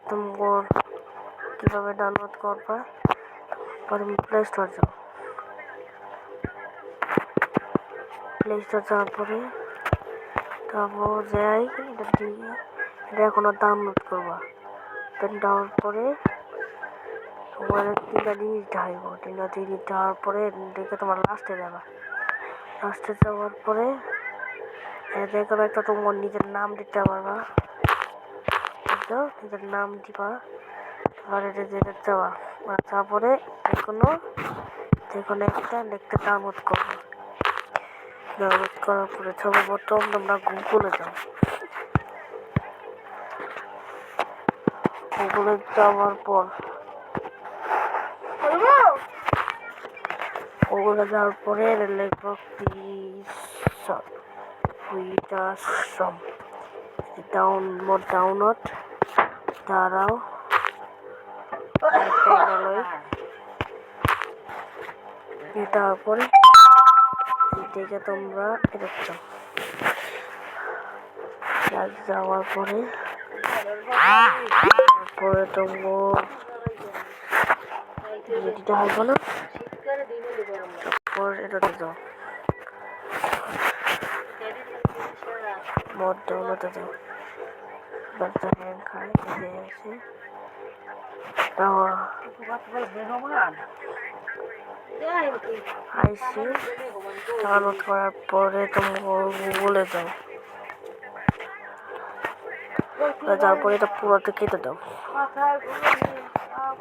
তোমার কীভাবে ডাউনলোড করবা, পরে প্লে স্টোর যাও। প্লে স্টোর যাওয়ার পরে তারপর যাই এটা দিয়ে এটা এখনো ডাউনলোড করবা। ডাউনলোড করে তোমার 3টা জিনিস ঢাইব। 3টা জিনিস দেওয়ার পরে দেখে তোমার লাস্টে যাবা। লাস্টে যাওয়ার পরে দেখো একটা তোমার নিজের নাম দিতে পারবা। নিজের নাম দিবা, আর এটা যেটা যাওয়া তারপরে যেকোনো একটা লিখতে ডাউনলোড করবো। ডাউনলোড করার পরে সর্বপ্রথম তোমরা গুগলে যাও। গুগলে যাওয়ার পর গুগলে যাওয়ার পরে লিখবো ডাউনলোড দাঁড়াও তারপরে দেখে তোমরা এটা যাওয়ার পরে তোমার যেটা হবে না তারপর এটাতে যাও, মদ ডাউনলোডে যাও। ব্যবসা হ্যাং খায় এসে আইসি ডাউনলোড করার পরে তোমার গুগলে যাও। তারপরে এটা পুরোতে কেটে দাও।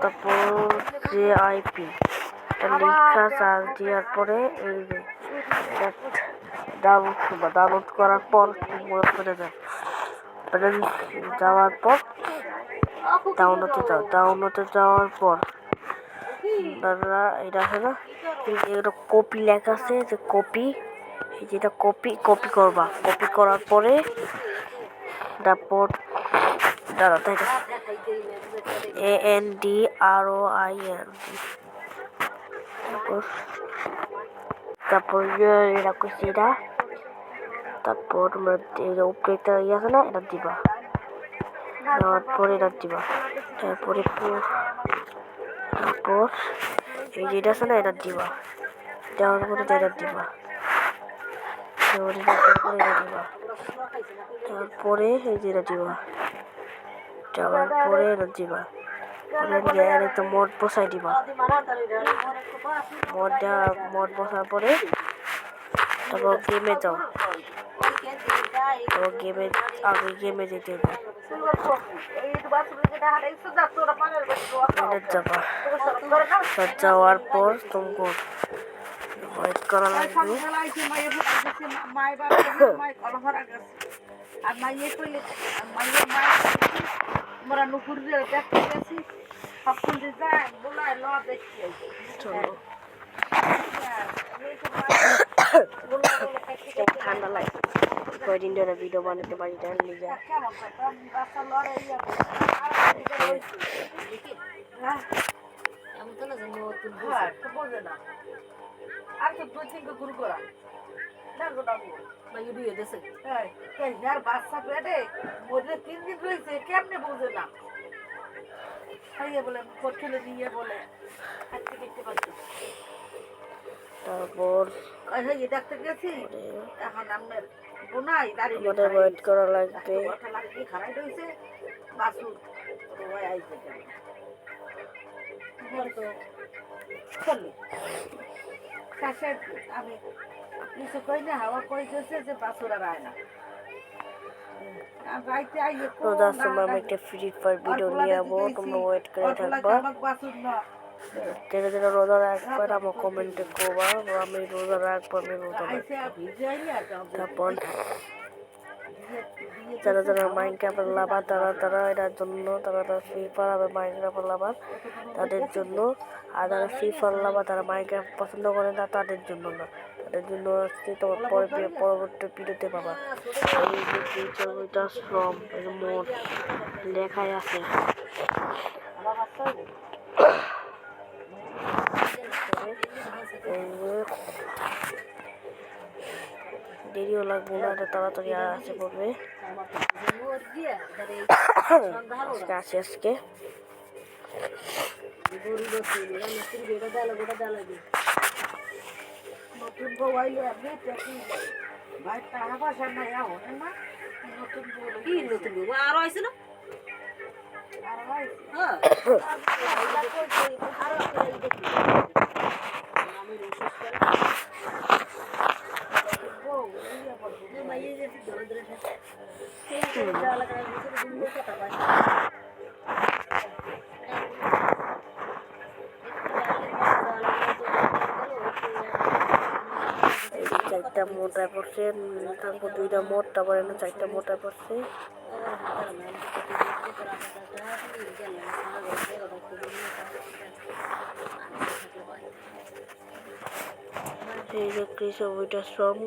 তারপর যে আইপি লেখা চার্জ দেওয়ার পরে এই যে ডাউনলোড করার পর করে যাও। যাওয়ার পর ডাউনলোডে যাও। ডাউনলোডে যাওয়ার পর দাদা এটা আছে না, এটা কপি লেখা আছে যে কপি, যেটা কপি করবা। কপি করার পরে তারপর দাদা তাই ANDROIN তারপর এটা করছি এটা। তারপর তোমরা উপরে একটা আছে না, এটা দিবা। দেওয়ার পরে এটা দিবা। তারপরে এই যেটা আছে না, এটা দিবা। দেওয়ার পরে এটা দিবা। তারপরে এই যেটা দিবা। দেওয়ার পরে এটা দিবা। একটা মদ বসাই দিবা। মদ বসার পরে তারপর গেমে যাও। তারপর গেমে যেতে হবে। যাওয়ার পর তোমার ওয়েট করা লাগবে। ঠান্ডা লাগে, কয়দিন ধরে ভিডিও বানাতে পারি না নিজে। কেমনে বোঝে না বলে নিয়ে বলে তারপর ডাক্তার গেছি, এখন আপনার আমাদের ওয়েট করা লাগবে। খারাপ হয়েছে বাসুর আইসে আমি কিছু কই না, হাওয়া কই গেছে যে বাসুর আর আয় না। রোজার সময় আমি একটা ফ্রি ফায়ার ভিডিও নিয়ে যাবো, তোমরা ওয়েট করে থাকবা। যারা রোজা রাখবার আমার কমেন্টে করবা, আমি রোজা রাখবো, আমি রোজা রাখবো। তারপর যারা মাইনক্রাফট লাভার তারা এটার জন্য তারা ফ্রি ফায়ার আবার মাইনক্রাফট লাভার তাদের জন্য, আর যারা ফ্রি ফায়ার লাভার তারা মাইনক্রাফট পছন্দ করে না তাদের জন্য না, তাদের জন্য তোমার পরবর্তী ভিডিওতে পাবা। আমি মোট লেখাই আছে। দেরিও লাগবে না, এটা তাড়াতাড়ি আসে পড়বে। আজকে আসি আজকে নতুন বউ আইলে আপনি ভাই টাকা পয়সা নাই হনে না নতুন বউ কি নতুন বউ আরো আইছে না চারটা মোটায় পড়ছে, তারপর দুইটা মোট, তারপর এনে চারটা মোটায় পড়ছে। এই যে কৃষি ওইটা শ্রম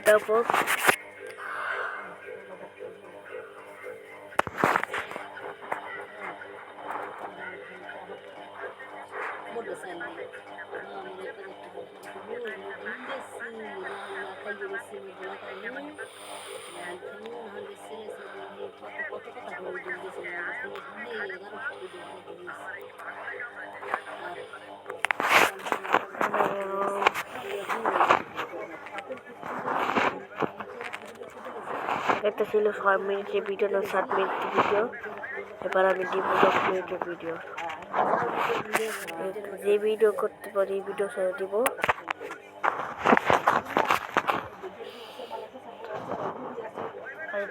তারপর এটা ছিল 6 মিনিটের ভিডিও না 7 মিনিটের ভিডিও। এবার আমি দিব 10 মিনিটের ভিডিও। যে ভিডিও করতে পারি ভিডিও ছেড়ে দিব।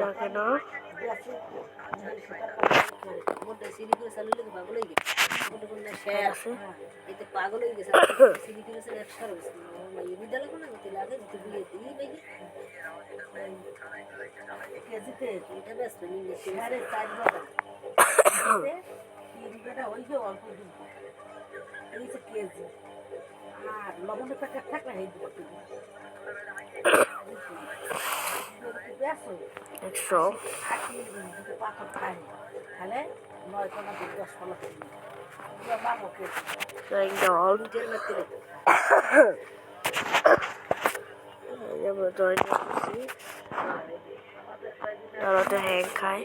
দেখে না পাগল হয়ে গেছে বিদ্যালয় কোনো লাগে কেজিতে এটা ব্যস্ত নিয়ে সাড়ে 4 টাকা অল্প কেজি আর লবণের প্যাকেট থাকলে হয়ে দিব 100 পাথর খাই তাহলে 9 টাকা 10 টাকা trying out তারা তো হ্যাং খায়।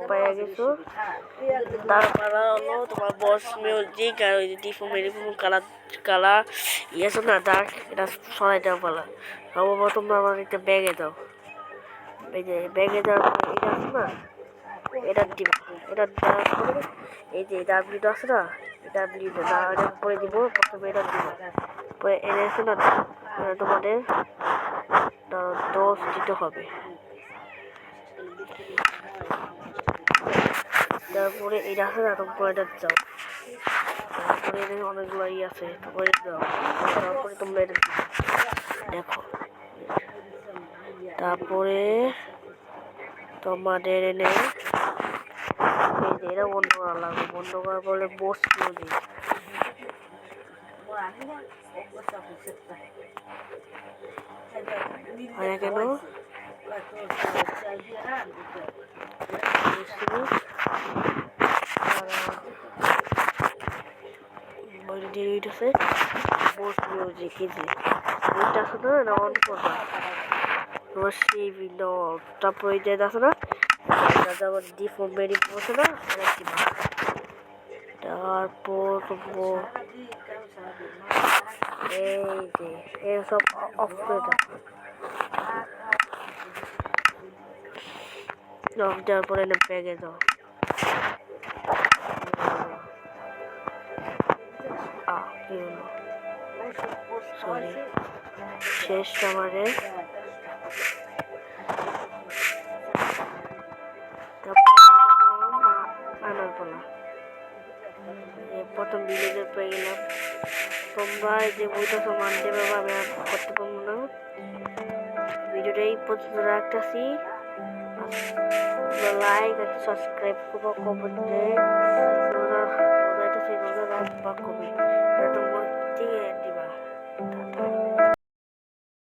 পাইয়া গেছো তারপরে হলো তোমার বস মিউজিক আর ওই যে ডিফো মেরিফোন কালা ইয়েছো না ডার্ক, এটা সরাই দেওয়া পালা। সর্বপ্রথম আমার একটা ব্যাগে দাও, এই যে ব্যাগে দেওয়ার পরে এটা আছে না, এটা দিবা, এটা দেওয়ার পরে এই যে ডাব্লিউটা আছে না, এটা ডাব্লিউটা না এটা পরে দিব। প্রথমে এটা দিব, পরে এনেছে না তোমাদের দোষ দিতে হবে। তারপরে এটা আছে না, তোমরা এটা যাও, তারপরে অনেকগুলো ই আছে, তারপরে যাও, তারপরে তোমরা এটা দেখো। তারপরে তোমাদের এনে এই যে এটা বন্ধ করা লাগবে, বন্ধ করার পরে বস মিউজিক হয় কেন বস মিউজিক এই যে এটা আছে না, এটা অন করবা। তোমার সেই তারপরে যে আছে না, আবার ডিফো মেরি বসে না, এটা তারপর সারাদিন কারো সারাদিন মা এই যে এসব অফ করে দাও। অফ দেওয়ার পরে না ব্যাগে দাও। কি হলো? সরি, শেষ আমাদের। আনার পালা। প্রথম ভিডিওতে পেয়ে গেলাম। তোমরা এই যে বইটা তো মানতে পারবো, আমি আর করতে পারবো না। ভিডিওটা এই পর্যন্ত রাখতেছি। লাইক আর সাবস্ক্রাইব করবো, কমেন্টে রাখবা কবে।